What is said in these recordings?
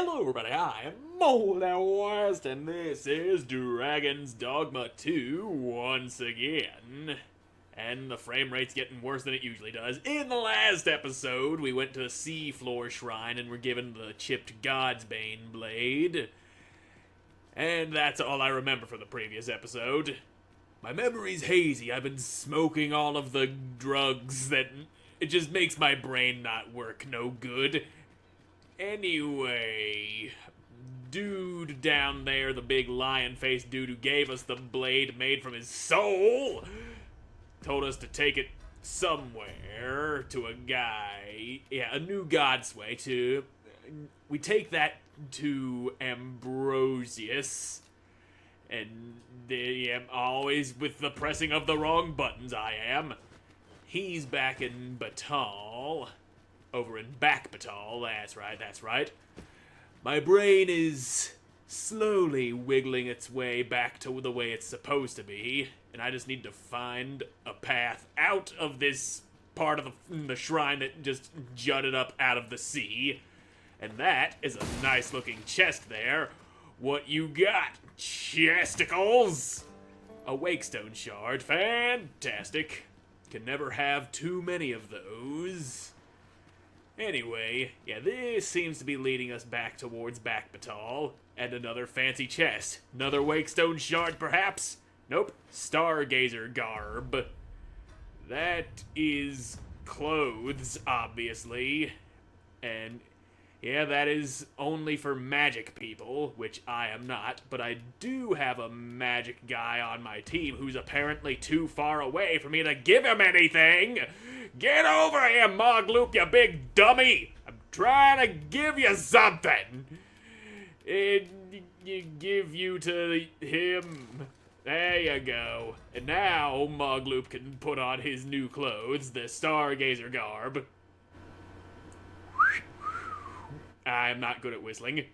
Hello everybody, I am Moldy, and this is Dragon's Dogma 2 once again. And the frame rate's getting worse than it usually does. In the last episode, we went to the Seafloor Shrine and were given the chipped Godsbane blade. And that's all I remember from the previous episode. My memory's hazy. I've been smoking all of the drugs that it just makes my brain not work no good. Anyway, dude down there, the big lion-faced dude who gave us the blade made from his soul, told us to take it somewhere to a guy, a new Godsway, we take that to Ambrosius, and always with the pressing of the wrong buttons I am. He's back in Batal. Over in Back Batal, that's right. My brain is slowly wiggling its way back to the way it's supposed to be, and I just need to find a path out of this part of the shrine that just jutted up out of the sea. And that is a nice looking chest there. What you got, chesticles? A wakestone shard, fantastic. Can never have too many of those. Anyway, this seems to be leading us back towards Back Batal, and another fancy chest. Another wakestone shard, perhaps? Nope, stargazer garb. That is clothes, obviously. And that is only for magic people, which I am not, but I do have a magic guy on my team who's apparently too far away for me to give him anything. Get over here, Mogloop, you big dummy! I'm trying to give you something! Give you to him. There you go. And now Mogloop can put on his new clothes, the stargazer garb. I'm not good at whistling.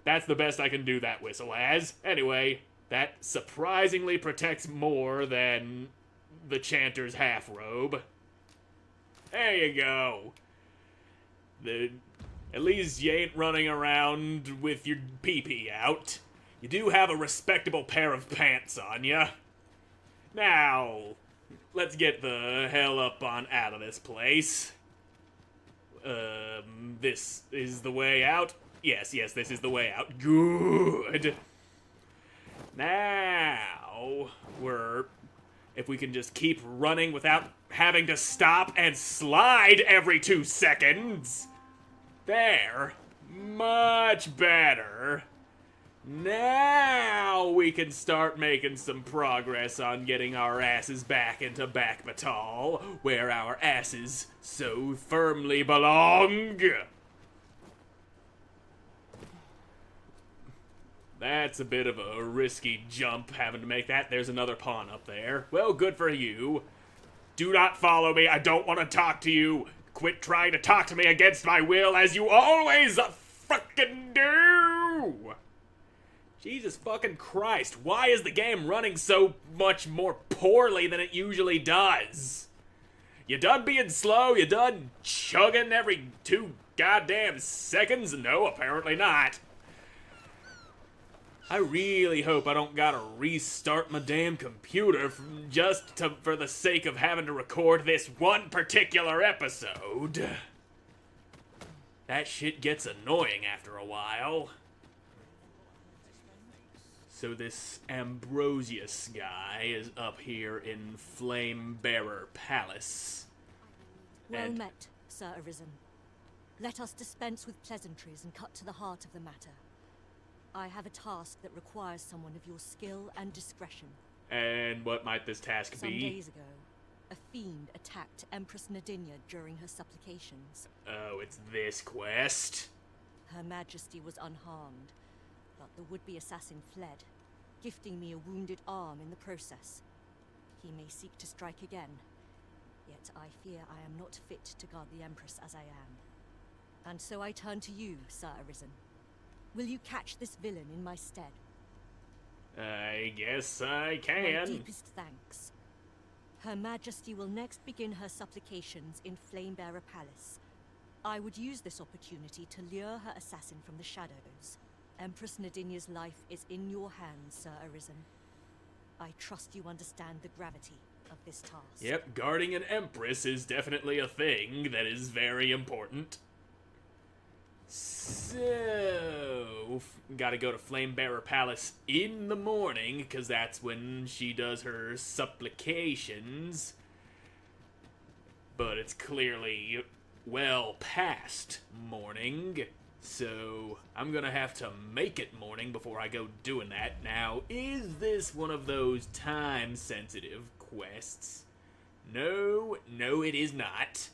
That's the best I can do that whistle as. Anyway, that surprisingly protects more than the chanter's half robe. There you go. At least you ain't running around with your pee-pee out. You do have a respectable pair of pants on ya. Now, let's get the hell up on out of this place. This is the way out? Yes, this is the way out. Good. Now, if we can just keep running without having to stop and slide every 2 seconds. There. Much better. Now we can start making some progress on getting our asses back into Back Batal, where our asses so firmly belong. That's a bit of a risky jump, having to make that. There's another pawn up there. Well, good for you. Do not follow me. I don't want to talk to you. Quit trying to talk to me against my will, as you always frickin' do. Jesus fucking Christ. Why is the game running so much more poorly than it usually does? You done being slow? You done chugging every 2 goddamn seconds? No, apparently not. I really hope I don't gotta restart my damn computer for the sake of having to record this one particular episode. That shit gets annoying after a while. So this Ambrosius guy is up here in Flamebearer Palace. Well met, Sir Arisen. Let us dispense with pleasantries and cut to the heart of the matter. I have a task that requires someone of your skill and discretion. And what might this task be? Some days ago, a fiend attacked Empress Nadinia during her supplications. Oh, it's this quest? Her Majesty was unharmed, but the would-be assassin fled, gifting me a wounded arm in the process. He may seek to strike again, yet I fear I am not fit to guard the Empress as I am. And so I turn to you, Sir Arisen. Will you catch this villain in my stead? I guess I can. My deepest thanks. Her Majesty will next begin her supplications in Flamebearer Palace. I would use this opportunity to lure her assassin from the shadows. Empress Nadinia's life is in your hands, Sir Arisen. I trust you understand the gravity of this task. Yep, guarding an Empress is definitely a thing that is very important. So, gotta go to Flamebearer Palace in the morning, because that's when she does her supplications. But it's clearly well past morning, so I'm gonna have to make it morning before I go doing that. Now, is this one of those time-sensitive quests? No, it is not.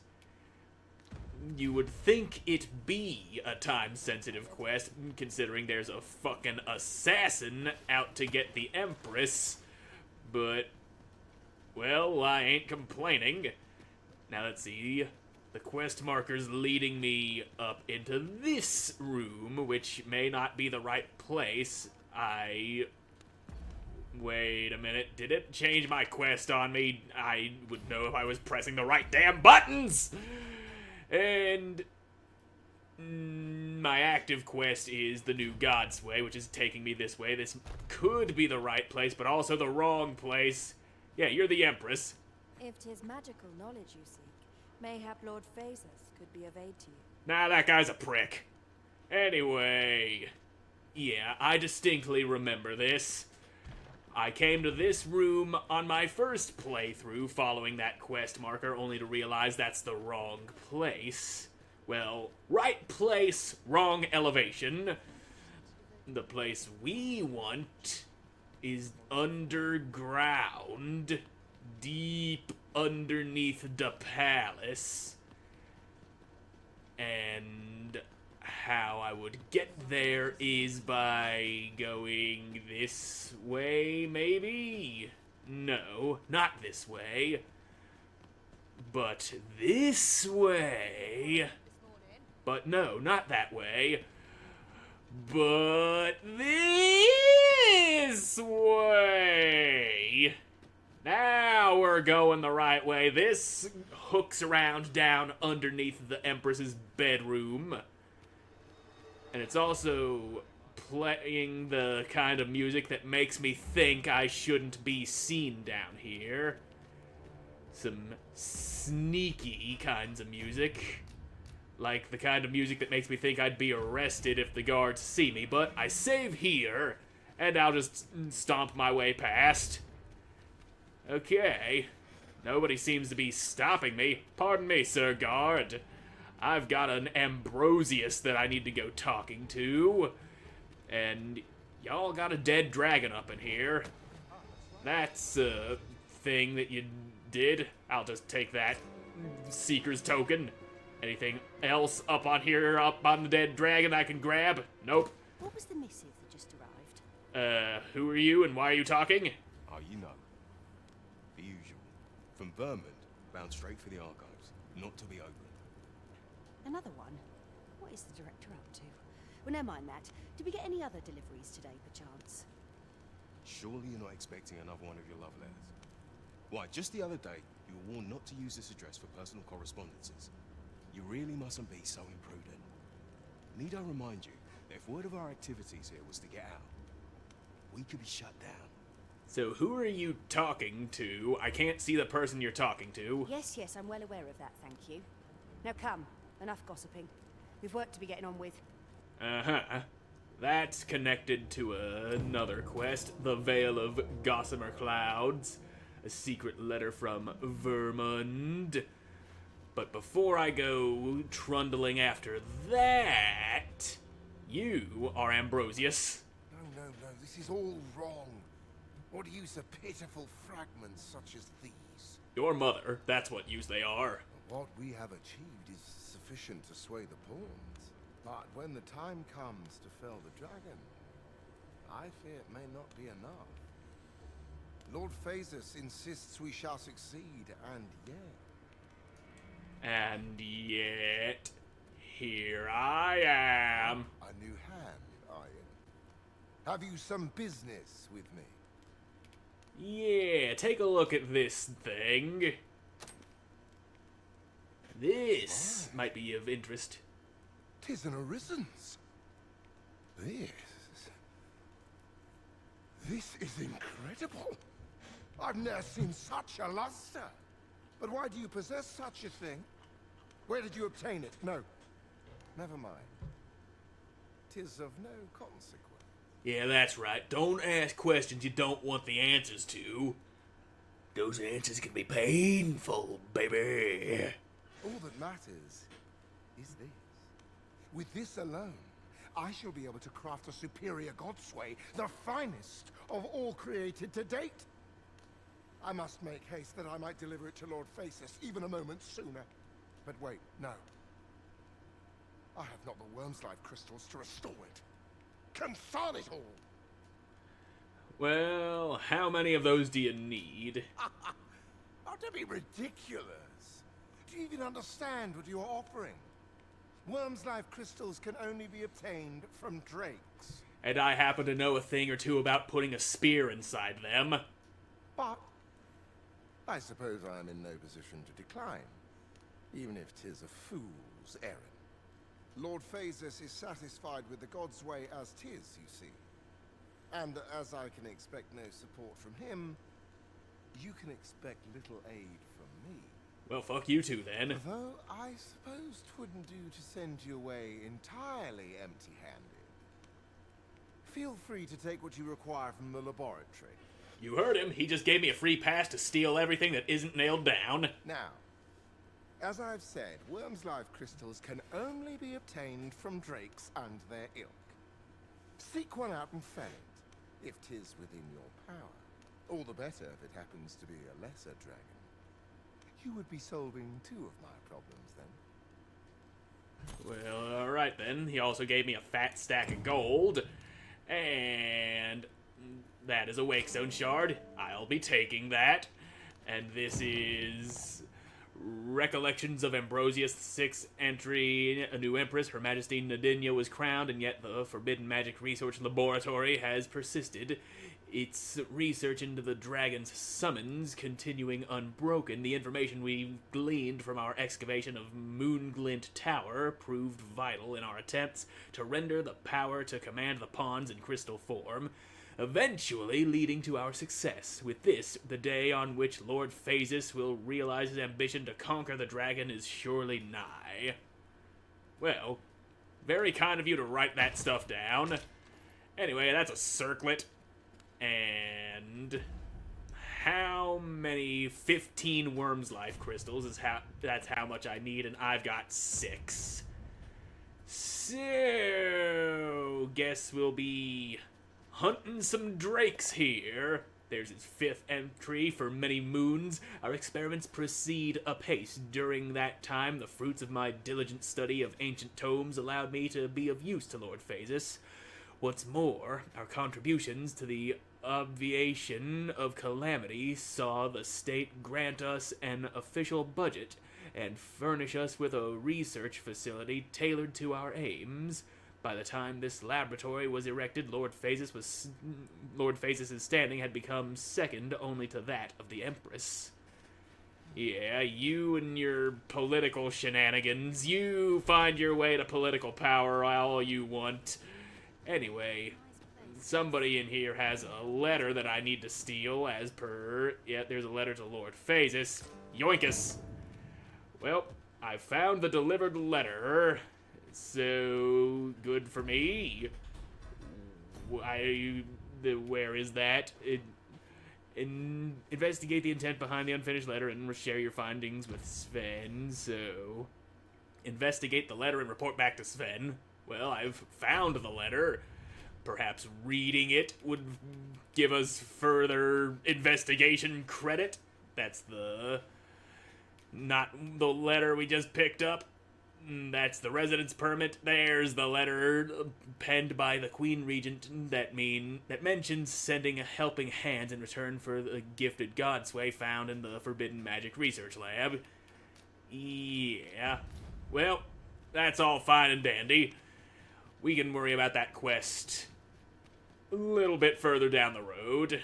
You would think it be a time-sensitive quest, considering there's a fucking assassin out to get the Empress, but, well, I ain't complaining. Now, let's see. The quest marker's leading me up into this room, which may not be the right place. Wait a minute, did it change my quest on me? I would know if I was pressing the right damn buttons! And my active quest is the new God's Way, which is taking me this way. This could be the right place, but also the wrong place. Yeah, you're the Empress. If 'tis magical knowledge you seek, mayhap Lord Phasus could be of aid to you. Nah, that guy's a prick. Anyway, yeah, I distinctly remember this. I came to this room on my first playthrough following that quest marker, only to realize that's the wrong place. Well, right place, wrong elevation. The place we want is underground, deep underneath the palace. And how I would get there is by going this way, maybe? No, not this way. But this way. But no, not that way. But this way. Now we're going the right way. This hooks around down underneath the Empress's bedroom. And it's also playing the kind of music that makes me think I shouldn't be seen down here. Some sneaky kinds of music. Like the kind of music that makes me think I'd be arrested if the guards see me. But I save here, and I'll just stomp my way past. Okay. Nobody seems to be stopping me. Pardon me, Sir Guard. I've got an Ambrosius that I need to go talking to. And y'all got a dead dragon up in here. That's a thing that you did. I'll just take that Seeker's token. Anything else up on here, up on the dead dragon I can grab? Nope. What was the missive that just arrived? Who are you and why are you talking? Oh, you know. The usual. From Vermont, bound straight for the archives. Not to be opened. Another one? What is the director up to? Well, never mind that. Did we get any other deliveries today, perchance? Surely you're not expecting another one of your love letters. Why, just the other day, you were warned not to use this address for personal correspondences. You really mustn't be so imprudent. Need I remind you that if word of our activities here was to get out, we could be shut down. So who are you talking to? I can't see the person you're talking to. Yes, I'm well aware of that, thank you. Now come, enough gossiping. We've work to be getting on with. Uh-huh. That's connected to another quest, the Veil of Gossamer Clouds, a secret letter from Vermund. But before I go trundling after that, you are Ambrosius. No, this is all wrong. What use of pitiful fragments such as these? Your mother, that's what use they are. What we have achieved is sufficient to sway the pawns. But when the time comes to fell the dragon, I fear it may not be enough. Lord Phasus insists we shall succeed, And yet, here I am. a new hand, are you? Have you some business with me? Yeah, take a look at this thing. This might be of interest. 'Tis an Arisen's. This is incredible. I've never seen such a luster. But why do you possess such a thing? Where did you obtain it? No. Never mind. 'Tis of no consequence. Yeah, that's right. Don't ask questions you don't want the answers to. Those answers can be painful, baby. All that matters is this. With this alone, I shall be able to craft a superior godsway, the finest of all created to date. I must make haste that I might deliver it to Lord Phasis even a moment sooner. But wait, no. I have not the wyrmslife crystals to restore it. Confound it all! Well, how many of those do you need? Oh, don't be ridiculous. Do you even understand what you're offering? Wyrmslife crystals can only be obtained from drakes. And I happen to know a thing or two about putting a spear inside them. But I suppose I am in no position to decline, even if 'tis a fool's errand. Lord Phasis is satisfied with the God's way as 'tis, you see. And as I can expect no support from him, you can expect little aid from me. Well, fuck you two then. Though I suppose 'twouldn't do to send you away entirely empty-handed. Feel free to take what you require from the laboratory. You heard him. He just gave me a free pass to steal everything that isn't nailed down. Now, as I've said, wyrmslife crystals can only be obtained from drakes and their ilk. Seek one out and fell it, if 'tis within your power. All the better if it happens to be a lesser dragon. You would be solving two of my problems then. Well, alright then. He also gave me a fat stack of gold. And that is a Wakestone shard. I'll be taking that. And this is Recollections of Ambrosius, 6th entry. A new empress, Her Majesty Nadinia, was crowned, and yet the Forbidden Magic Research Laboratory has persisted. Its research into the dragon's summons continuing unbroken. The information we gleaned from our excavation of Moonglint Tower proved vital in our attempts to render the power to command the pawns in crystal form, eventually leading to our success. With this, the day on which Lord Phasis will realize his ambition to conquer the dragon is surely nigh. Well, very kind of you to write that stuff down. Anyway, that's a circlet. And how many 15 wyrmslife crystals is that's how much I need, and I've got 6. So guess we'll be hunting some drakes here. There's his 5th entry for many moons. Our experiments proceed apace. During that time, the fruits of my diligent study of ancient tomes allowed me to be of use to Lord Phasis. What's more, our contributions to the obviation of calamity saw the state grant us an official budget and furnish us with a research facility tailored to our aims. By the time this laboratory was erected, Lord Phasis' standing had become second only to that of the Empress. Yeah, you and your political shenanigans. You find your way to political power all you want. Anyway, somebody in here has a letter that I need to steal as per... Yeah, there's a letter to Lord Phasis. Yoinkus! Well, I found the delivered letter, so good for me. Where is that? Investigate the intent behind the unfinished letter and share your findings with Sven, so... Investigate the letter and report back to Sven. Well, I've found the letter. Perhaps reading it would give us further investigation credit. That's not the letter we just picked up. That's the residence permit. There's the letter penned by the Queen Regent that mentions sending a helping hand in return for the gifted godsway found in the Forbidden Magic Research Lab. Yeah. Well, that's all fine and dandy. We can worry about that quest a little bit further down the road.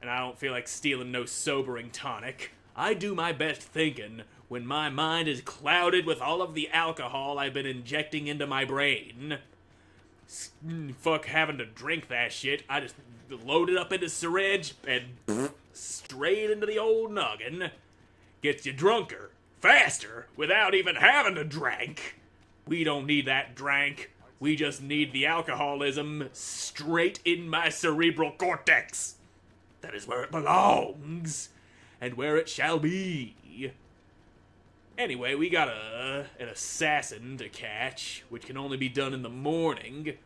and I don't feel like stealing no sobering tonic. I do my best thinking when my mind is clouded with all of the alcohol I've been injecting into my brain. Fuck having to drink that shit. I just load it up into syringe and straight into the old noggin. Gets you drunker, faster, without even having to drink. We don't need that drank. We just need the alcoholism straight in my cerebral cortex. That is where it belongs, and where it shall be. Anyway, we got an assassin to catch, which can only be done in the morning,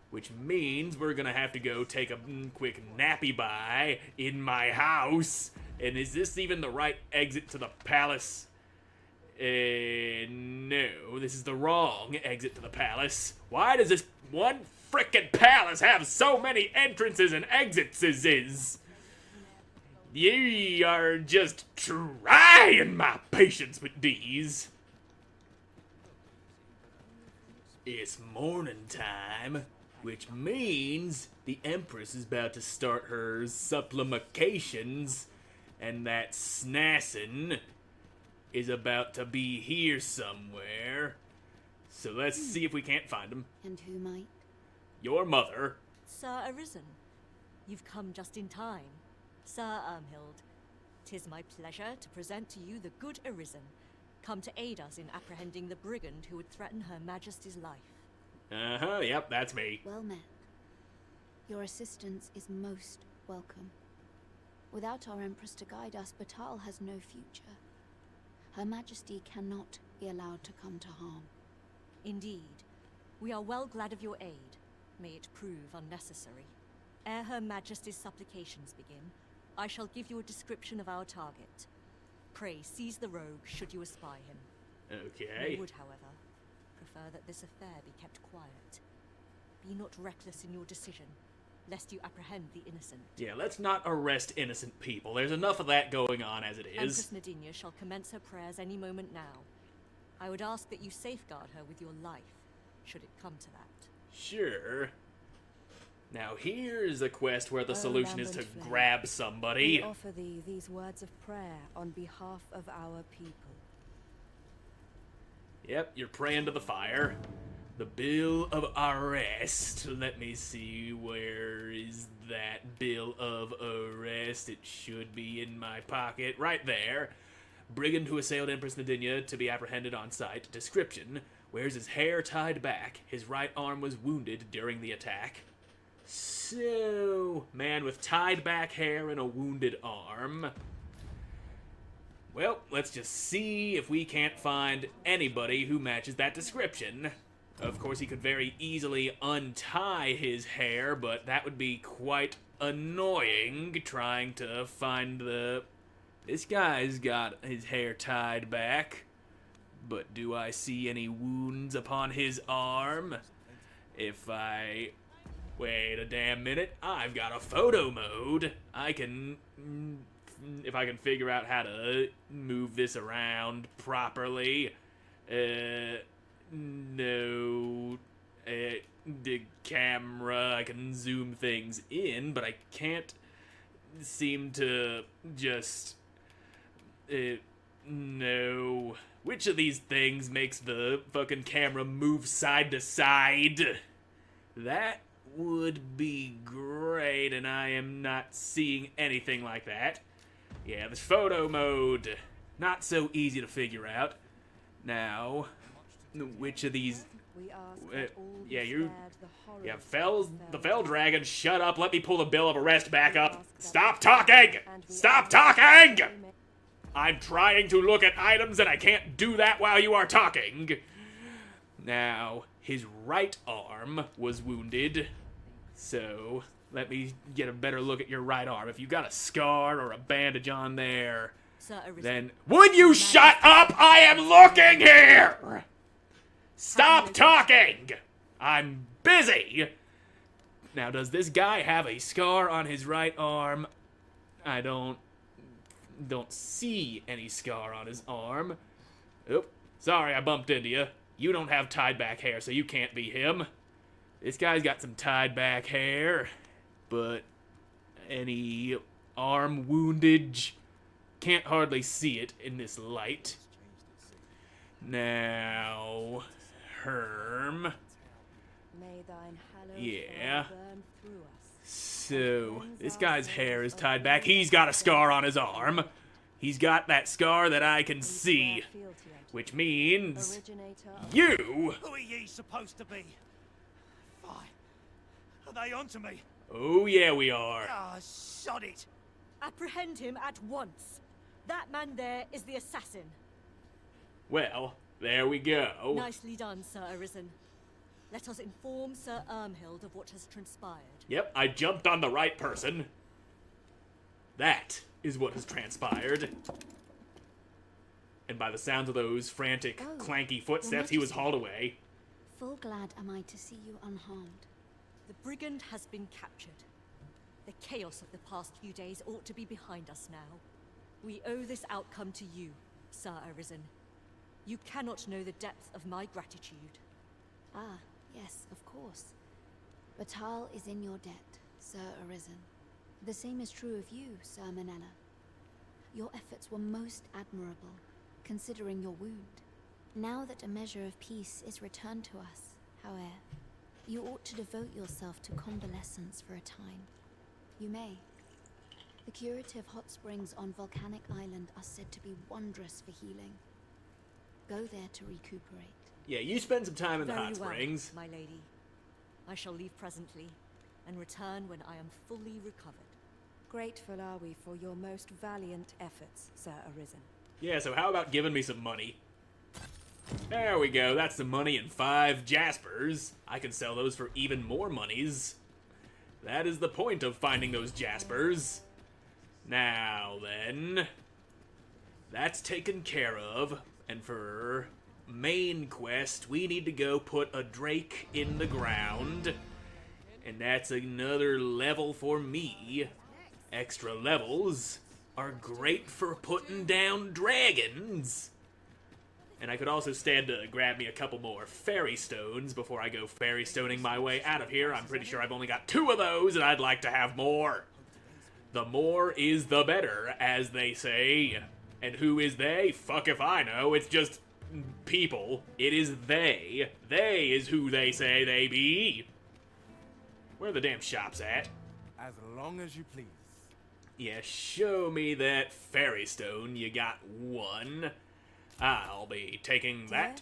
which means we're gonna have to go take a quick nappy bye in my house. And is this even the right exit to the palace? No, this is the wrong exit to the palace. Why does this one frickin' palace have so many entrances and exits? Ye are just trying my patience with these. It's morning time, which means the Empress is about to start her supplications, and that snassin' is about to be here somewhere. So let's see if we can't find him. And who might? Your mother. Sir Arisen, you've come just in time. Sir Ermhild, 'tis my pleasure to present to you the good Arisen, come to aid us in apprehending the brigand who would threaten Her Majesty's life. Uh-huh, yep, that's me. Well met. Your assistance is most welcome. Without our Empress to guide us, Batal has no future. Her Majesty cannot be allowed to come to harm. Indeed, we are well glad of your aid. May it prove unnecessary. Ere Her Majesty's supplications begin, I shall give you a description of our target. Pray seize the rogue should you espy him. Okay. We would, however, prefer that this affair be kept quiet. Be not reckless in your decision, lest you apprehend the innocent. Yeah, let's not arrest innocent people. There's enough of that going on as it is. Empress Nadinia shall commence her prayers any moment now. I would ask that you safeguard her with your life, should it come to that. Sure. Now here's a quest where the O solution is to lambent flame, grab We somebody. offer thee these words of prayer on behalf of our people. Yep, you're praying to the fire. The bill of arrest. Let me see, where is that bill of arrest? It should be in my pocket. Right there. Brigand who assailed Empress Nadinia to be apprehended on sight. Description: wears his hair tied back. His right arm was wounded during the attack. So, man with tied back hair and a wounded arm. Well, let's just see if we can't find anybody who matches that description. Of course, he could very easily untie his hair, but that would be quite annoying trying to find the... This guy's got his hair tied back, but do I see any wounds upon his arm? If I... Wait a damn minute, I've got a photo mode. I can... If I can figure out how to move this around properly. No... the camera, I can zoom things in, but I can't seem to just... no... Which of these things makes the fucking camera move side to side? That would be great, and I am not seeing anything like that. Yeah, this photo mode, not so easy to figure out. Now, which of these... We ask that all be yeah, you... spared the horrors Yeah, of the Fell Dragon, shut up, let me pull the bill of arrest back We up. ask that Stop talking! and we Stop ask talking! that we may- I'm trying to look at items and I can't do that while you are talking. Now, his right arm was wounded, so let me get a better look at your right arm. If you got a scar or a bandage on there, Sir Arisen, then... Would you shut up? I am looking here! Stop talking! I'm busy! Now, does this guy have a scar on his right arm? I don't see any scar on his arm. Oop, sorry I bumped into you. You don't have tied back hair, so you can't be him. This guy's got some tied back hair, but any arm woundage. Can't hardly see it in this light. Now, Herm. May thine hallowed Yeah. fire burn through us. So, this guy's hair is tied back. He's got a scar on his arm. He's got that scar that I can see. Which means... Originator of You! Who are ye supposed to be? Fine. Are they onto me? Oh yeah, we are. Ah, sod it. Apprehend him at once. That man there is the assassin. Well, there we go. Nicely done, Sir Arisen. Let us inform Sir Ermhild of what has transpired. Yep, I jumped on the right person. That is what has transpired. And by the sounds of those frantic, Oh, clanky footsteps, he was Majesty. hauled away. Full glad am I to see you unharmed. The brigand has been captured. The chaos of the past few days ought to be behind us now. We owe this outcome to you, Sir Arisen. You cannot know the depth of my gratitude. Ah, yes, of course. Batal is in your debt, Sir Arisen. The same is true of you, Sir Manella. Your efforts were most admirable, considering your wound. Now that a measure of peace is returned to us, however, you ought to devote yourself to convalescence for a time. You may. The curative hot springs on Volcanic Island are said to be wondrous for healing. Go there to recuperate. Yeah, you spend some time in the Very hot well, springs. my lady. I shall leave presently, and return when I am fully recovered. Grateful are we for your most valiant efforts, Sir Arisen. Yeah, so how about giving me some money? There we go, that's the money and 5 jaspers. I can sell those for even more monies. That is the point of finding those jaspers. Now then, that's taken care of, and for main quest, we need to go put a drake in the ground, and that's another level for me. Extra levels are great for putting down dragons. And I could also stand to grab me a couple more fairy stones before I go fairy stoning my way out of here. I'm pretty sure I've only got 2 of those, and I'd like to have more. The more is the better, as they say. And who is they? Fuck if I know. It's just people. It is they. They is who they say they be. Where are the damn shops at? As long as you please. Yeah, show me that fairy stone. You got 1. I'll be taking that.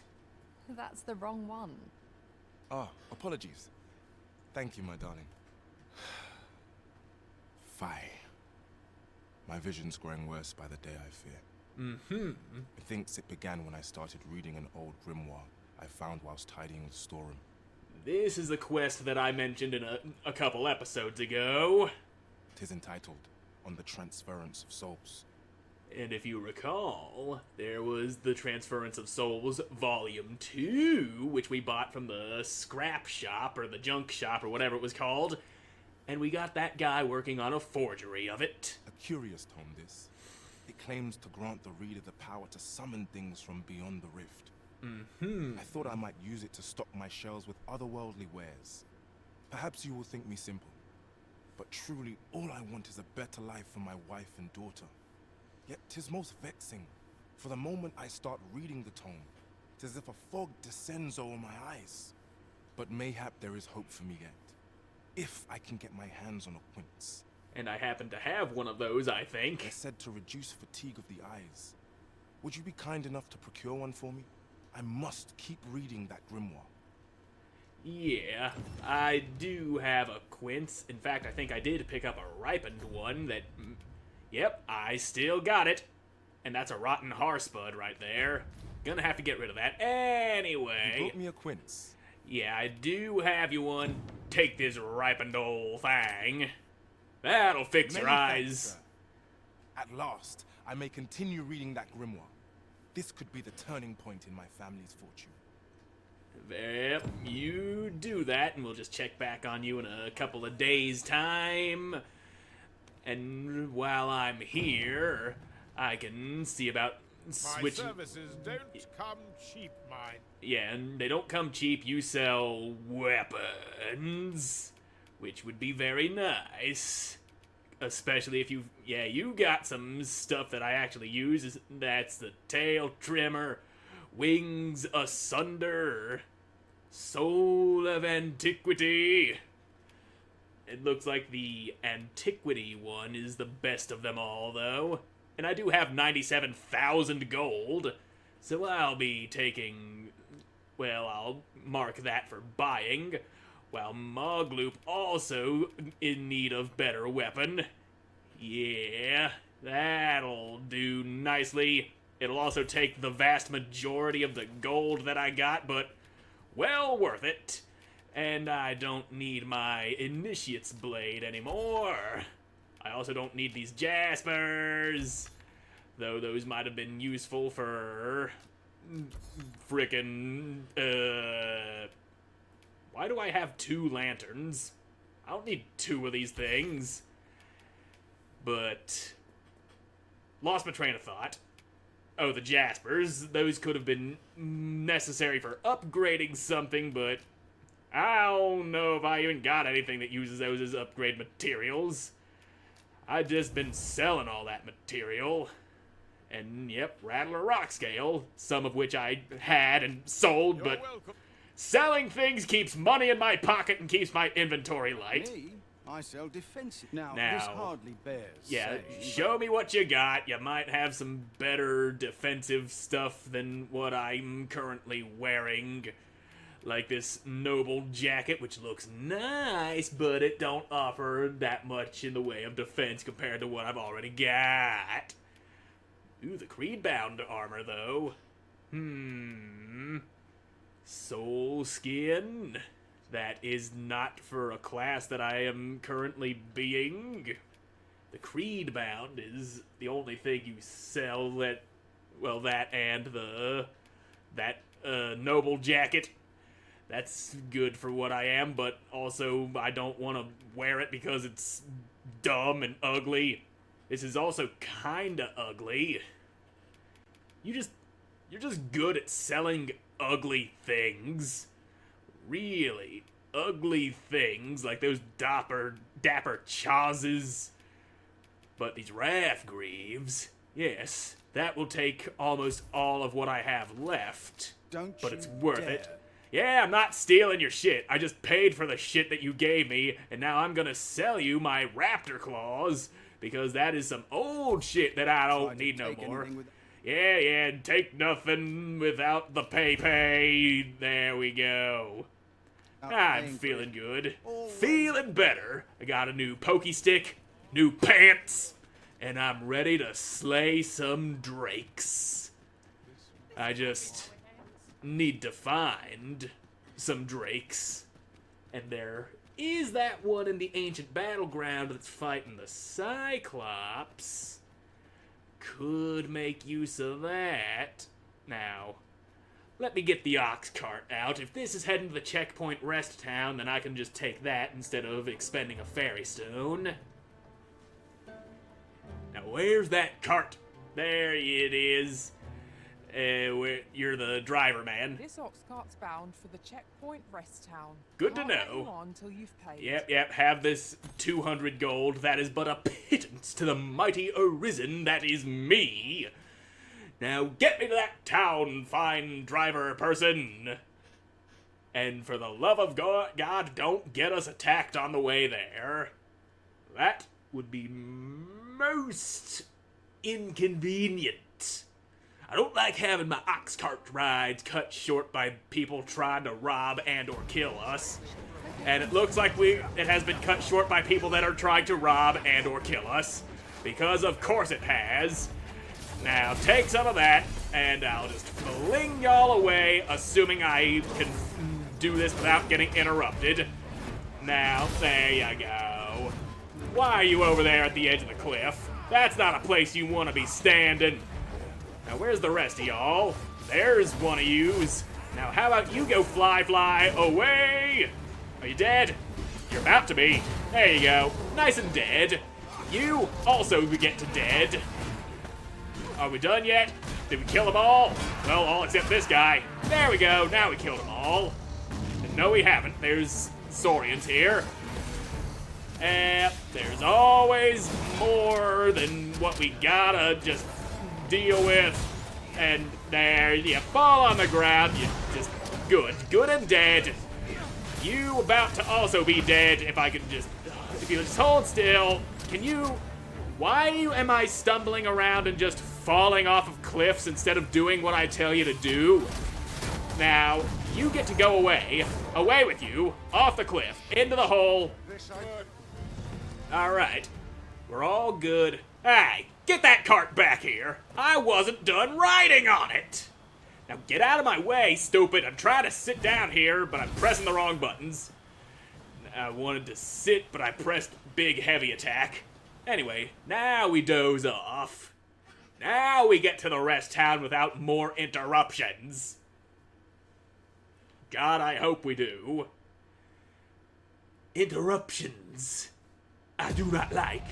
That's the wrong one. Ah, apologies. Thank you, my darling. Fie. My vision's growing worse by the day, I fear. Methinks it began when I started reading an old grimoire I found whilst tidying the storeroom. This is the quest that I mentioned in a couple episodes ago. 'Tis entitled, On the Transference of Souls. And if you recall, there was the Transference of Souls Volume 2, which we bought from the scrap shop, or the junk shop, or whatever it was called. And we got that guy working on a forgery of it. A curious tome, this. It claims to grant the reader the power to summon things from beyond the rift. I thought I might use it to stock my shelves with otherworldly wares. Perhaps you will think me simple, but truly all I want is a better life for my wife and daughter. Yet 'tis most vexing, for the moment I start reading the tome, 'tis as if a fog descends over my eyes. But mayhap there is hope for me yet, if I can get my hands on a quince. And I happen to have one of those, I think. They're said to reduce fatigue of the eyes. Would you be kind enough to procure one for me? I must keep reading that grimoire. Yeah, I do have a quince. In fact, I think I did pick up a ripened one that... Yep, I still got it. And that's a rotten harspud right there. Gonna have to get rid of that. You Anyway, brought me a quince. yeah, I do have you one. Take this ripened old thing. That'll fix your Many eyes. thanks, sir. At last, I may continue reading that grimoire. This could be the turning point in my family's fortune. Yep, you do that, and we'll just check back on you in a couple of days' time. And while I'm here, I can see about My switching. services don't come cheap, mine. Yeah, and they don't come cheap. You sell weapons, which would be very nice. Especially if you got some stuff that I actually use. That's the tail trimmer, wings asunder, soul of antiquity. It looks like the antiquity one is the best of them all, though. And I do have 97,000 gold, so I'll be taking, well, I'll mark that for buying. While Mogloop also in need of better weapon. Yeah, that'll do nicely. It'll also take the vast majority of the gold that I got, but well worth it. And I don't need my Initiate's Blade anymore. I also don't need these Jaspers, though those might have been useful for frickin' why do I have 2 lanterns? I don't need 2 of these things. But lost my train of thought. Oh, the Jaspers. Those could have been necessary for upgrading something, but I don't know if I even got anything that uses those as upgrade materials. I've just been selling all that material. And, yep, Rattler Rock Scale, some of which I had and sold, but selling things keeps money in my pocket and keeps my inventory light. Me? I sell defensive. Now, Now, this hardly bears yeah, saying, show me what you got. You might have some better defensive stuff than what I'm currently wearing. Like this noble jacket, which looks nice, but it don't offer that much in the way of defense compared to what I've already got. Ooh, the Creed-bound armor, though. Soul Skin. That is not for a class that I am currently being. The Creed-bound is the only thing you sell that, well, that and that noble jacket. That's good for what I am, but also I don't want to wear it because it's dumb and ugly. This is also kinda ugly. You're just good at selling ugly things. Really ugly things, like those dapper Chazes. But these Wrathgreaves, yes, that will take almost all of what I have left. But it's worth it. Yeah, I'm not stealing your shit. I just paid for the shit that you gave me, and now I'm gonna sell you my raptor claws, because that is some old shit that I don't need no more. Yeah, take nothing without the pay. There we go. I'm feeling good. Feeling better. I got a new pokey stick, new pants, and I'm ready to slay some drakes. I just need to find some drakes. And there is that one in the ancient battleground that's fighting the Cyclops. Could make use of that. Now, let me get the ox cart out. If this is heading to the checkpoint rest town, then I can just take that instead of expending a fairy stone. Now, where's that cart? There it is. You're the driver, man. This ox cart's bound for the checkpoint rest town. Good to Can't let you know. on till you've paid. Yep, have this 200 gold. That is but a pittance to the mighty arisen that is me. Now get me to that town, fine driver person. And for the love of God, don't get us attacked on the way there. That would be most inconvenient. I don't like having my ox cart rides cut short by people trying to rob and or kill us. And it looks like it has been cut short by people that are trying to rob and or kill us. Because of course it has. Now take some of that, and I'll just fling y'all away, assuming I can do this without getting interrupted. Now, there you go. Why are you over there at the edge of the cliff? That's not a place you want to be standing. Now, where's the rest of y'all? There's one of yous. Now, how about you go fly away? Are you dead? You're about to be. There you go. Nice and dead. You also get to dead. Are we done yet? Did we kill them all? Well, all except this guy. There we go. Now we killed them all. And no, we haven't. There's Saurians here. There's always more than what we gotta just deal with. And there, you fall on the ground, you just, good and dead. You about to also be dead, if you just hold still. Why am I stumbling around and just falling off of cliffs instead of doing what I tell you to do? Now, you get to go away with you, off the cliff, into the hole. Alright, we're all good. Hey, get that cart back here. I wasn't done riding on it. Now get out of my way, stupid. I'm trying to sit down here, but I'm pressing the wrong buttons. I wanted to sit, but I pressed big heavy attack. Anyway, now we doze off. Now we get to the rest town without more interruptions. God, I hope we do. Interruptions. I do not like.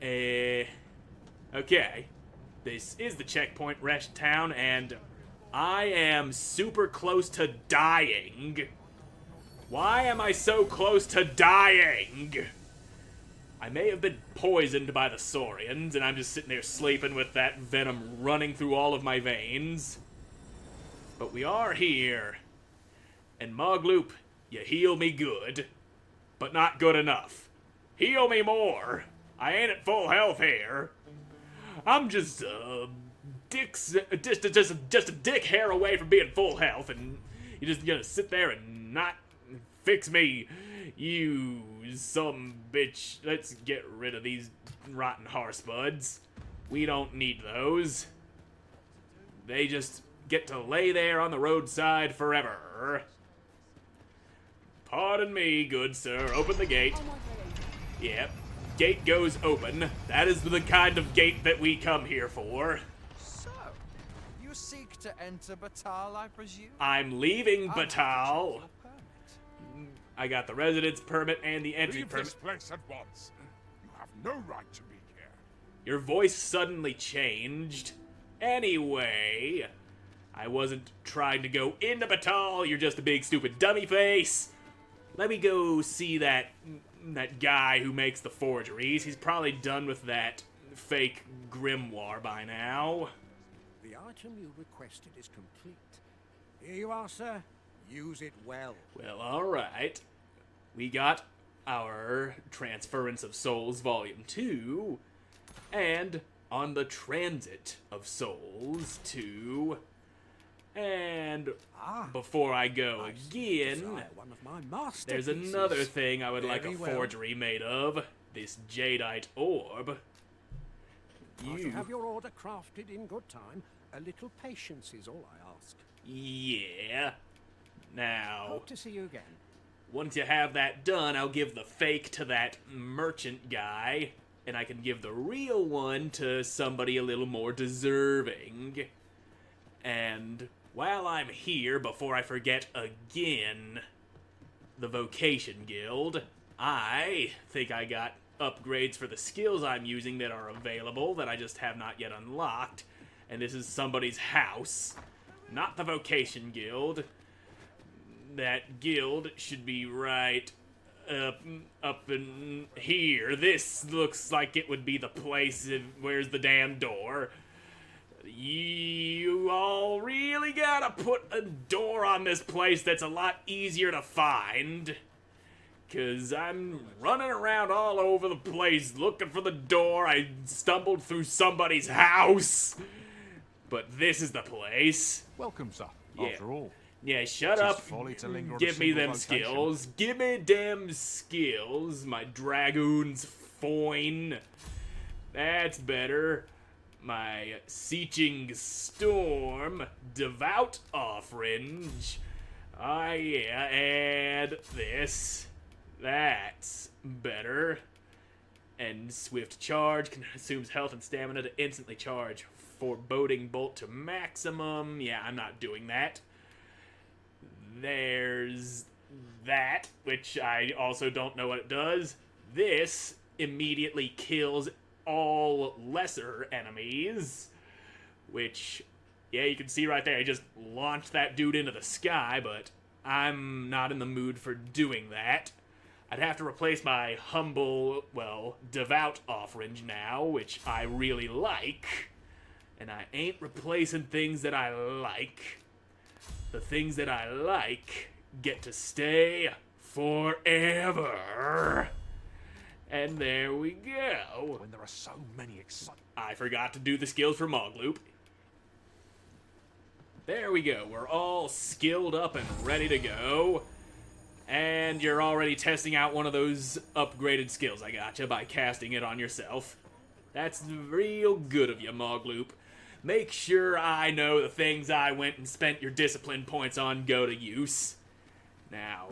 Okay. This is the checkpoint rest town, and I am super close to dying. Why am I so close to dying? I may have been poisoned by the Saurians, and I'm just sitting there sleeping with that venom running through all of my veins. But we are here. And Mogloop, you heal me good, but not good enough. Heal me more. I ain't at full health here. I'm just a dick hair away from being full health, and you're just gonna sit there and not fix me. You some bitch. Let's get rid of these rotten horse buds. We don't need those. They just get to lay there on the roadside forever. Pardon me, good sir. Open the gate. Yep. Gate goes open. That is the kind of gate that we come here for. So, you seek to enter Batal, I presume? I'm leaving Batal. I got the residence permit and the entry Leave permit. this place at once. You have no right to be here. Your voice suddenly changed. Anyway, I wasn't trying to go into Batal. You're just a big stupid dummy face. Let me go see that guy who makes the forgeries. He's probably done with that fake grimoire by now. The item you requested is complete. Here you are, sir. Use it well. Well, alright. We got our Transference of Souls Volume 2, and On the Transit of Souls 2, and before I go again, one of my there's masterpieces. another thing I would like a Very well. forgery made of. This jadeite orb. I shall have your order crafted in good time. A little patience is all I ask. Yeah. Now, Hope to see you again. once you have that done, I'll give the fake to that merchant guy, and I can give the real one to somebody a little more deserving. And while I'm here, before I forget again, the Vocation Guild, I think I got upgrades for the skills I'm using that are available that I just have not yet unlocked. And this is somebody's house, not the Vocation Guild. That guild should be right up in here. This looks like it would be the place. Where's the damn door? You all really gotta put a door on this place that's a lot easier to find. 'Cause I'm running around all over the place looking for the door. I stumbled through somebody's house. But this is the place. Welcome, sir. Yeah. After all. Yeah, shut Tis up. folly to linger on a Give me single them location. skills. Give me them skills. My dragoon's foin. That's better. My Seeching Storm. Devout Offringe. Ah, yeah, and this. That's better. And Swift Charge consumes health and stamina to instantly charge. Foreboding Bolt to maximum. Yeah, I'm not doing that. There's that, which I also don't know what it does. This immediately kills all lesser enemies, which, yeah, you can see right there. I just launched that dude into the sky, but I'm not in the mood for doing that. I'd have to replace my humble, well, devout offering now, which I really like. And I ain't replacing things that I like. The things that I like get to stay forever. And there we go. When there are so many exciting... I forgot to do the skills for Mogloop. There we go. We're all skilled up and ready to go. And you're already testing out one of those upgraded skills I gotcha by casting it on yourself. That's real good of you, Mogloop. Make sure I know the things I went and spent your discipline points on go to use. Now,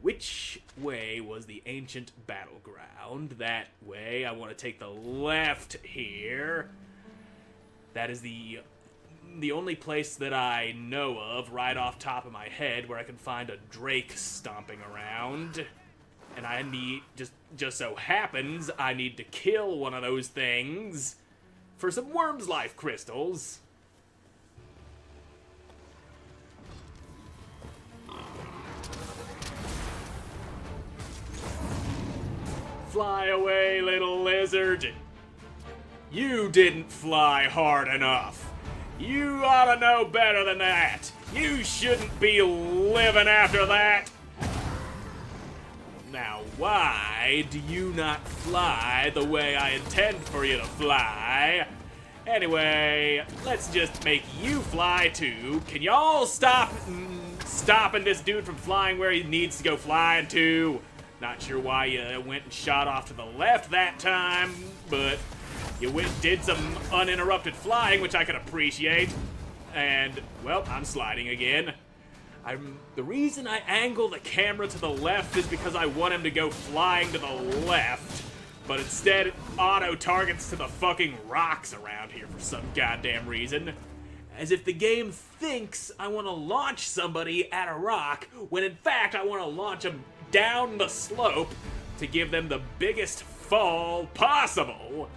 which way was the ancient battleground? That way. I want to take the left here. That is the only place that I know of right off top of my head where I can find a drake stomping around. And I need, just so happens, I need to kill one of those things for some wyrmslife crystals. Fly away, little lizard. You didn't fly hard enough. You ought to know better than that. You shouldn't be living after that. Now, why do you not fly the way I intend for you to fly? Anyway, let's just make you fly too. Can y'all stop stopping this dude from flying where he needs to go flying to? Not sure why you went and shot off to the left that time, but you did some uninterrupted flying, which I can appreciate. And, well, I'm sliding again. The reason I angle the camera to the left is because I want him to go flying to the left, but instead it auto-targets to the fucking rocks around here for some goddamn reason. As if the game thinks I want to launch somebody at a rock, when in fact I want to launch them down the slope to give them the biggest fall possible.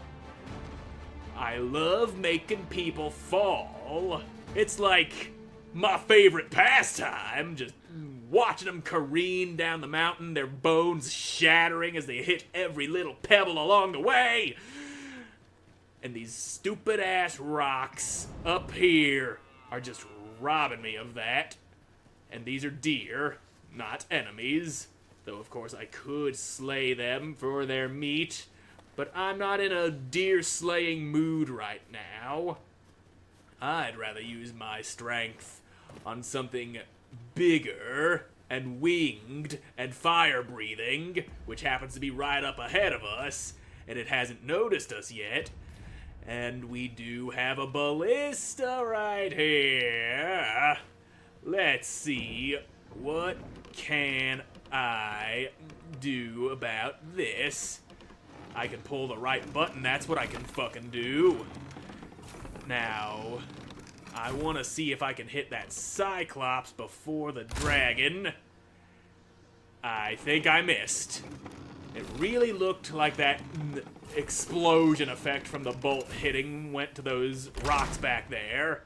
I love making people fall. It's like my favorite pastime, just watching them careen down the mountain, their bones shattering as they hit every little pebble along the way. And these stupid-ass rocks up here are just robbing me of that. And these are deer, not enemies. Though, of course, I could slay them for their meat. But I'm not in a deer-slaying mood right now. I'd rather use my strength on something bigger and winged and fire-breathing, which happens to be right up ahead of us, and it hasn't noticed us yet. And we do have a ballista right here. Let's see, what can I do about this? I can pull the right button, that's what I can fucking do. Now, I want to see if I can hit that Cyclops before the dragon. I think I missed. It really looked like that explosion effect from the bolt hitting went to those rocks back there.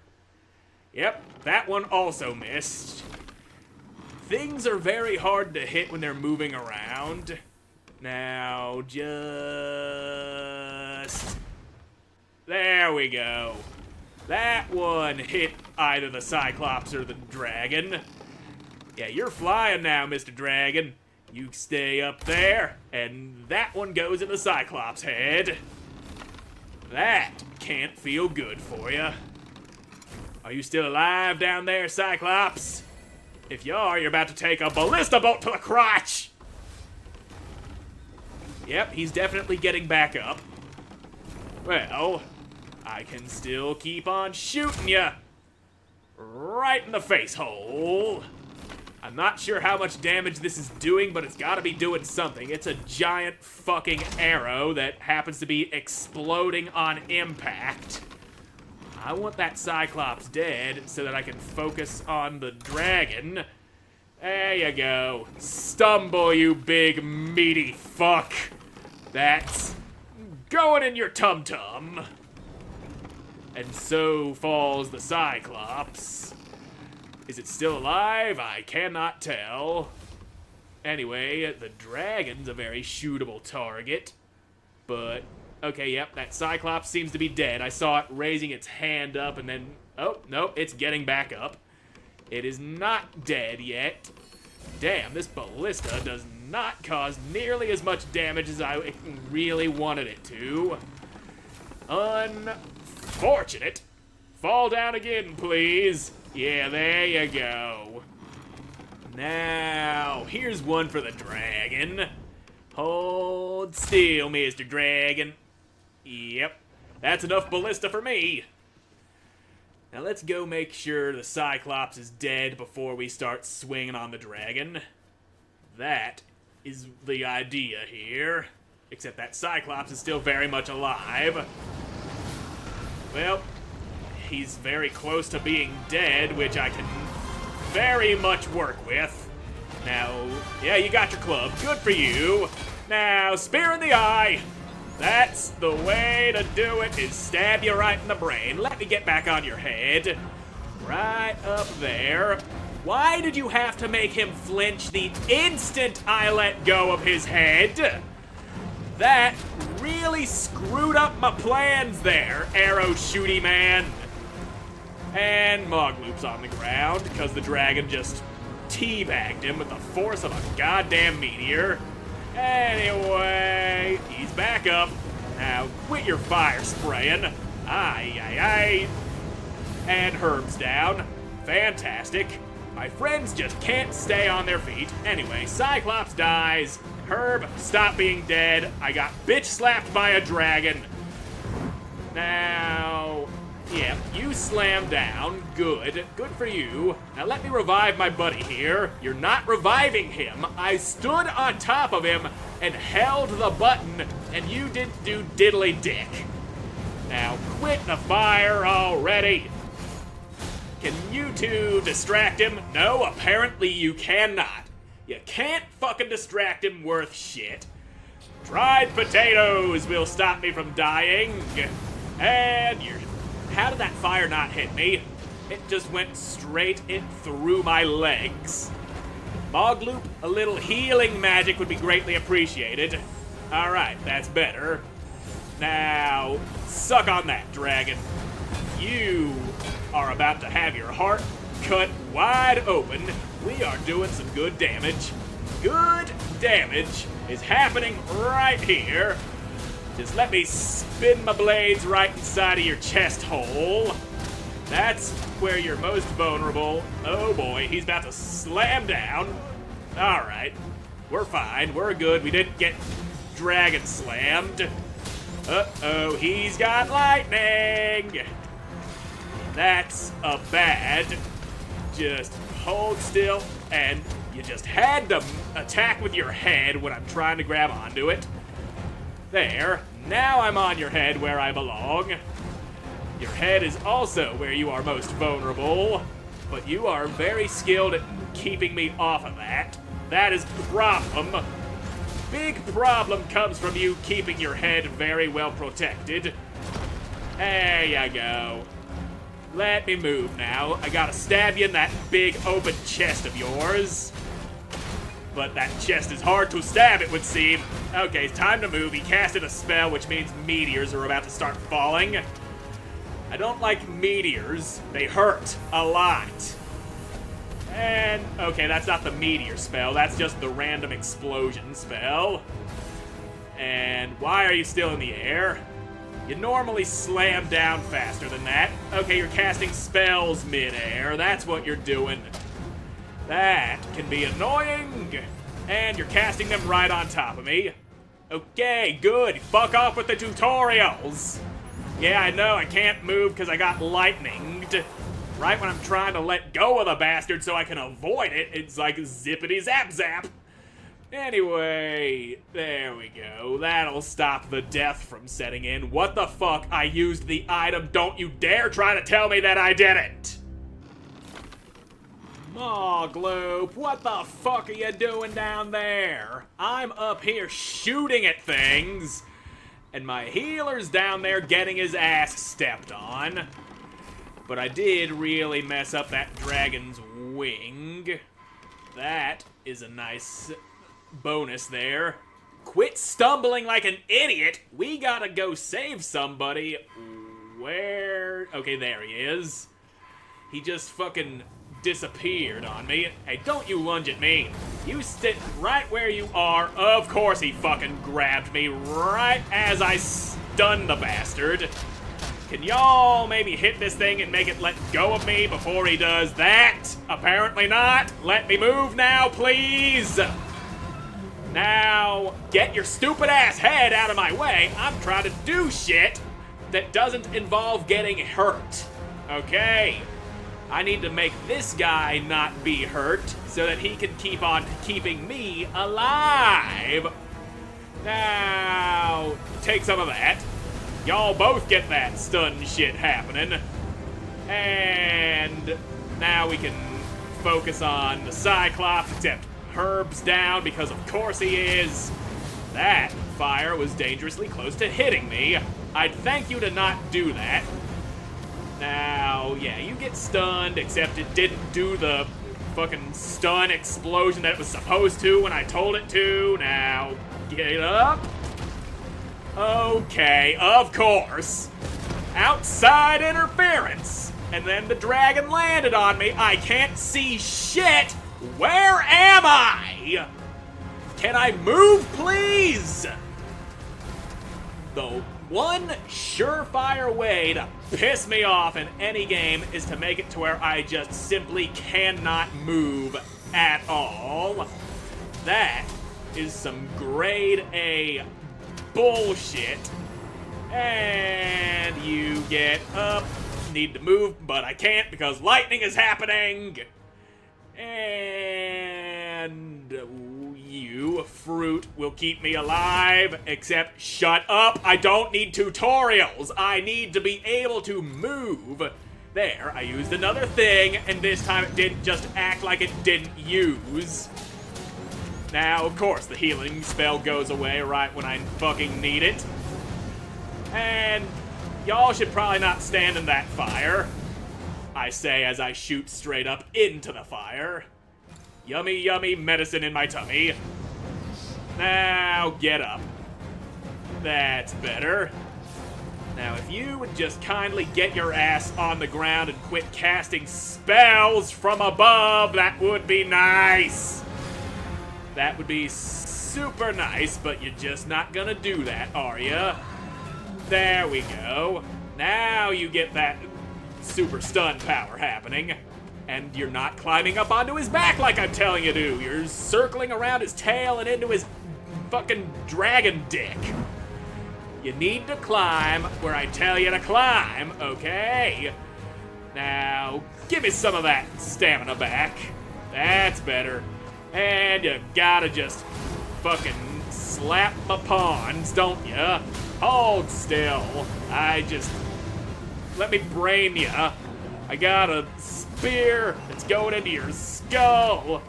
Yep, that one also missed. Things are very hard to hit when they're moving around. Now, just... there we go. That one hit either the Cyclops or the dragon. Yeah, you're flying now, Mr. Dragon. You stay up there, and that one goes in the Cyclops' head. That can't feel good for you. Are you still alive down there, Cyclops? If you are, you're about to take a ballista bolt to the crotch! Yep, he's definitely getting back up. Well, I can still keep on shooting you. Right in the face hole. I'm not sure how much damage this is doing, but it's gotta be doing something. It's a giant fucking arrow that happens to be exploding on impact. I want that Cyclops dead so that I can focus on the dragon. There you go. Stumble, you big meaty fuck. That's going in your tum-tum. And so falls the Cyclops. Is it still alive? I cannot tell. Anyway, the dragon's a very shootable target. But, okay, yep, that Cyclops seems to be dead. I saw it raising its hand up and then... Oh, no, it's getting back up. It is not dead yet. Damn, this ballista does not cause nearly as much damage as I really wanted it to. Unfortunate. Fall down again, please. Yeah, there you go. Now, here's one for the dragon. Hold still, Mr. Dragon. Yep, that's enough ballista for me. Now let's go make sure the Cyclops is dead before we start swinging on the dragon. That is the idea here. Except that Cyclops is still very much alive. Well, he's very close to being dead, which I can very much work with. Now, yeah, you got your club. Good for you. Now, spear in the eye. That's the way to do it, is stab you right in the brain. Let me get back on your head. Right up there. Why did you have to make him flinch the instant I let go of his head? That really screwed up my plans there, arrow shooty man. And Mogloop's on the ground, because the dragon just teabagged him with the force of a goddamn meteor. Anyway, he's back up. Now, quit your fire spraying. Aye, aye, aye. And Herb's down. Fantastic. My friends just can't stay on their feet. Anyway, Cyclops dies. Herb, stop being dead. I got bitch slapped by a dragon. Now, yeah, you slammed down. Good. Good for you. Now let me revive my buddy here. You're not reviving him. I stood on top of him and held the button, and you didn't do diddly dick. Now quit the fire already. Can you two distract him? No, apparently you cannot. You can't fucking distract him worth shit. Dried potatoes will stop me from dying. And you're... How did that fire not hit me? It just went straight in through my legs. Mogloop, a little healing magic would be greatly appreciated. Alright, that's better. Now, suck on that, dragon. You are about to have your heart cut wide open. We are doing some good damage. Good damage is happening right here. Just let me spin my blades right inside of your chest hole. That's where you're most vulnerable. Oh boy, he's about to slam down. Alright, we're fine, we're good. We didn't get dragon slammed. Uh-oh, he's got lightning. That's a bad. Just hold still, and you just had to attack with your head when I'm trying to grab onto it. There. Now I'm on your head where I belong. Your head is also where you are most vulnerable, but you are very skilled at keeping me off of that. That is the problem. Big problem comes from you keeping your head very well protected. There you go. Let me move now. I gotta stab you in that big open chest of yours. But that chest is hard to stab, it would seem. Okay, it's time to move. He casted a spell, which means meteors are about to start falling. I don't like meteors. They hurt a lot. And, okay, that's not the meteor spell. That's just the random explosion spell. And why are you still in the air? You normally slam down faster than that. Okay, you're casting spells mid-air. That's what you're doing. That can be annoying. And you're casting them right on top of me. Okay, good. Fuck off with the tutorials. Yeah, I know, I can't move because I got lightninged. Right when I'm trying to let go of the bastard so I can avoid it, it's like zippity zap zap. Anyway, there we go. That'll stop the death from setting in. What the fuck? I used the item. Don't you dare try to tell me that I didn't. Mogloop, what the fuck are you doing down there? I'm up here shooting at things, and my healer's down there getting his ass stepped on. But I did really mess up that dragon's wing. That is a nice bonus there. Quit stumbling like an idiot. We gotta go save somebody. Where? Okay, there he is. He just fucking disappeared on me. Hey, don't you lunge at me. You sit right where you are. Of course he fucking grabbed me right as I stunned the bastard. Can y'all maybe hit this thing and make it let go of me before he does that? Apparently not. Let me move now, please. Now, get your stupid ass head out of my way. I'm trying to do shit that doesn't involve getting hurt. Okay? I need to make this guy not be hurt so that he can keep on keeping me alive. Now, take some of that. Y'all both get that stun shit happening. And now we can focus on the Cyclops, except Herb's down because of course he is. That fire was dangerously close to hitting me. I'd thank you to not do that. Now, yeah, you get stunned, except it didn't do the fucking stun explosion that it was supposed to when I told it to. Now, get up. Okay, of course. Outside interference. And then the dragon landed on me. I can't see shit. Where am I? Can I move, please? The one surefire way to piss me off in any game is to make it to where I just simply cannot move at all. That is some grade A bullshit. And you get up. Need to move, but I can't because lightning is happening. And you, fruit, will keep me alive, except shut up. I don't need tutorials. I need to be able to move. There, I used another thing, and this time it didn't just act like it didn't use. Now, of course, the healing spell goes away right when I fucking need it. And y'all should probably not stand in that fire, I say as I shoot straight up into the fire. Yummy, yummy medicine in my tummy. Now, get up. That's better. Now, if you would just kindly get your ass on the ground and quit casting spells from above, that would be nice. That would be super nice, but you're just not gonna do that, are ya? There we go. Now you get that super stun power happening. And you're not climbing up onto his back like I'm telling you to. You're circling around his tail and into his fucking dragon dick. You need to climb where I tell you to climb, okay? Now, give me some of that stamina back. That's better. And you gotta just fucking slap my pawns, don't ya? Hold still. Let me brain ya. I got a spear that's going into your skull.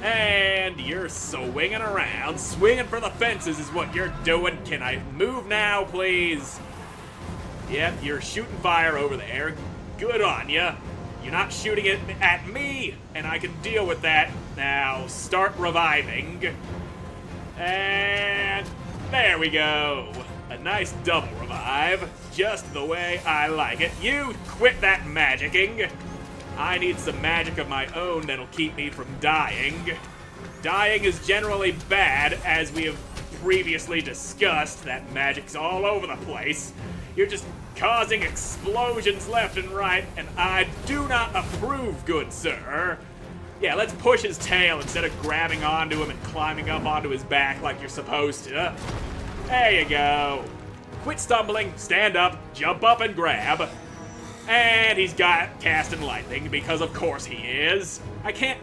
And you're swinging around. Swinging for the fences is what you're doing. Can I move now, please? Yep, you're shooting fire over there. Good on ya. You're not shooting it at me, and I can deal with that. Now, start reviving. And there we go. A nice double revive. Just the way I like it. You quit that magicking. I need some magic of my own that'll keep me from dying. Dying is generally bad, as we have previously discussed. That magic's all over the place. You're just causing explosions left and right, and I do not approve, good sir. Yeah, let's push his tail instead of grabbing onto him and climbing up onto his back like you're supposed to. There you go. Quit stumbling, stand up, jump up and grab. And he's got casting lightning, because of course he is. I can't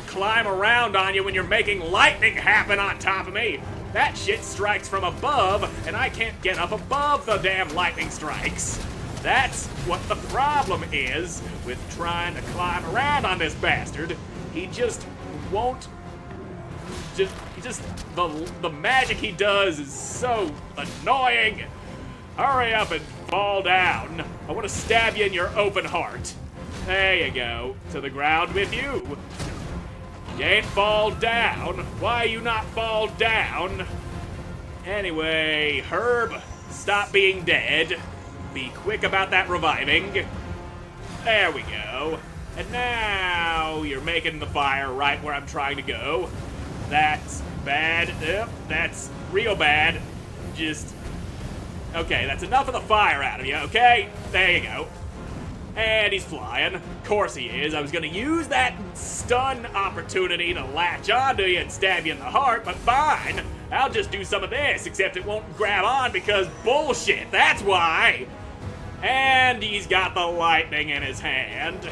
climb around on you when you're making lightning happen on top of me. That shit strikes from above, and I can't get up above the damn lightning strikes. That's what the problem is with trying to climb around on this bastard. He just won't. The magic he does is so annoying. Hurry up and fall down. I want to stab you in your open heart. There you go. To the ground with you. You ain't fall down. Why you not fall down? Anyway, Herb, stop being dead. Be quick about that reviving. There we go. And now you're making the fire right where I'm trying to go. That's bad. That's real bad. Just... Okay, that's enough of the fire out of you, okay? There you go. And he's flying. Of course he is. I was gonna use that stun opportunity to latch onto you and stab you in the heart, but fine. I'll just do some of this, except it won't grab on because bullshit. That's why. And he's got the lightning in his hand.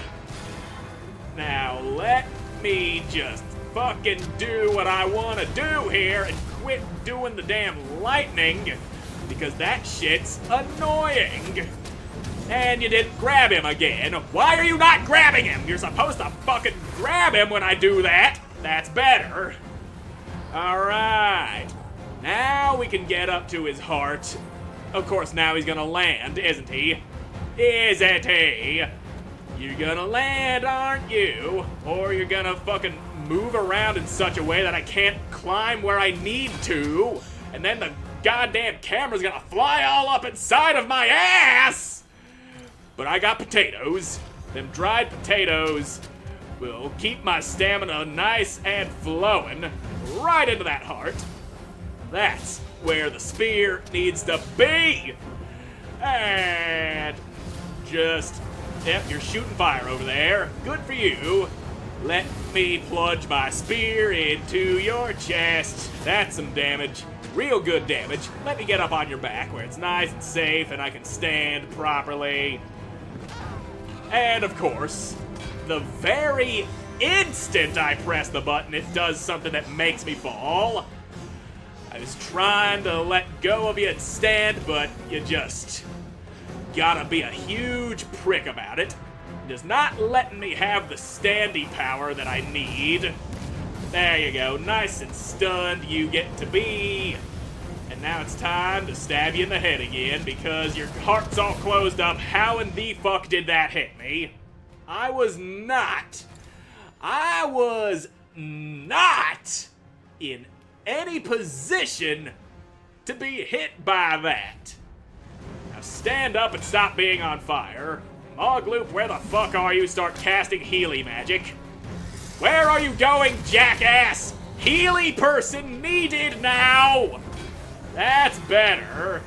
Now let me just fucking do what I want to do here and quit doing the damn lightning because that shit's annoying. And you didn't grab him again. Why are you not grabbing him? You're supposed to fucking grab him when I do that. That's better. Alright. Now we can get up to his heart. Of course, now he's gonna land, isn't he? Isn't he? You're gonna land, aren't you? Or you're gonna fucking move around in such a way that I can't climb where I need to. And then the goddamn camera's gonna fly all up inside of my ass! But I got potatoes. Them dried potatoes will keep my stamina nice and flowing right into that heart. That's where the spear needs to be. And just, yep, you're shooting fire over there. Good for you. Let me plunge my spear into your chest. That's some damage. Real good damage. Let me get up on your back where it's nice and safe and I can stand properly. And of course, the very instant I press the button, it does something that makes me fall. I was trying to let go of you and stand, but you just gotta be a huge prick about it. Just not letting me have the standy power that I need. There you go, nice and stunned you get to be. And now it's time to stab you in the head again because your heart's all closed up. How in the fuck did that hit me? I was not in any position to be hit by that. Now stand up and stop being on fire. Mogloop, where the fuck are you? Start casting Healy magic. Where are you going, jackass? Healy person needed now! That's better.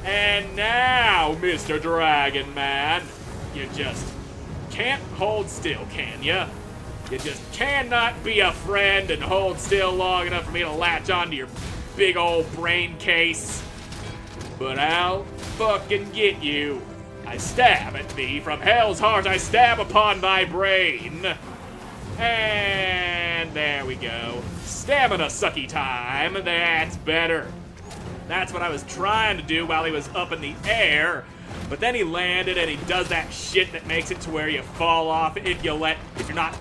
And now, Mr. Dragon Man, you just can't hold still, can ya? You just cannot be a friend and hold still long enough for me to latch onto your big old brain case. But I'll fucking get you. I stab at thee from hell's heart, I stab upon thy brain. And there we go. Stamina sucky time. That's better. That's what I was trying to do while he was up in the air. But then he landed and he does that shit that makes it to where you fall off if you're not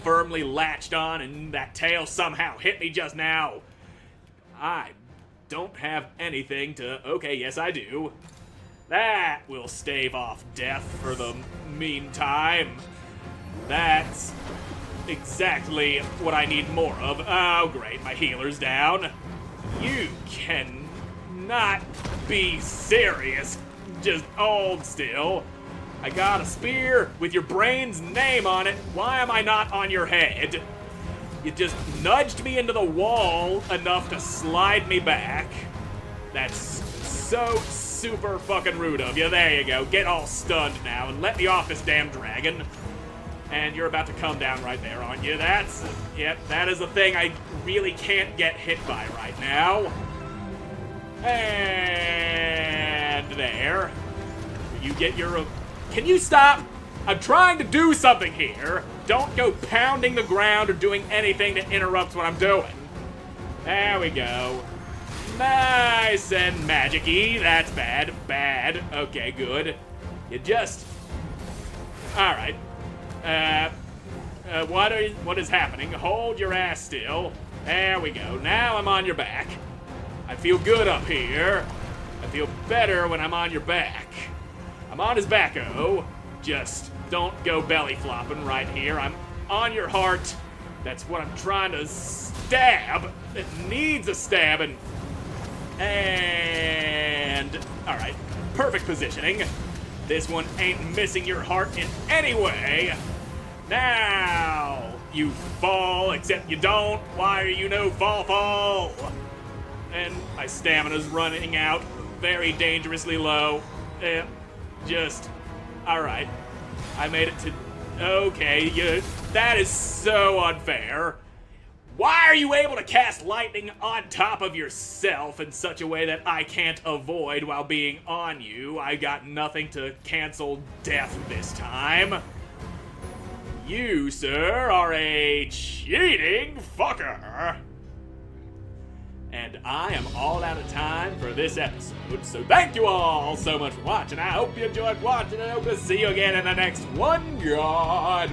firmly latched on, and that tail somehow hit me just now. I don't have anything to... Okay, yes I do. That will stave off death for the meantime. That's exactly what I need more of. Oh, great, my healer's down. You cannot be serious. Just hold still. I got a spear with your brain's name on it. Why am I not on your head? You just nudged me into the wall enough to slide me back. That's so super fucking rude of you. There you go. Get all stunned now and let me off this damn dragon. And you're about to come down right there, aren't you? Yep, that is the thing I really can't get hit by right now. And there. You get your... Can you stop? I'm trying to do something here. Don't go pounding the ground or doing anything that interrupts what I'm doing. There we go. Nice and magic-y. That's bad. Bad. Okay, good. You just... Alright. What is happening? Hold your ass still. There we go. Now I'm on your back. I feel good up here. I feel better when I'm on your back. I'm on his back-o. Just Don't go belly flopping right here. I'm on your heart. That's what I'm trying to stab. It needs a stabbing. And all right, perfect positioning. This one ain't missing your heart in any way. Now you fall, except you don't. Why are you no fall? And my stamina's running out very dangerously low. All right. I made it to, okay, that is so unfair. Why are you able to cast lightning on top of yourself in such a way that I can't avoid while being on you? I got nothing to cancel death this time. You, sir, are a cheating fucker. And I am all out of time for this episode, so thank you all so much for watching. I hope you enjoyed watching, and I hope to see you again in the next one. Goodbye.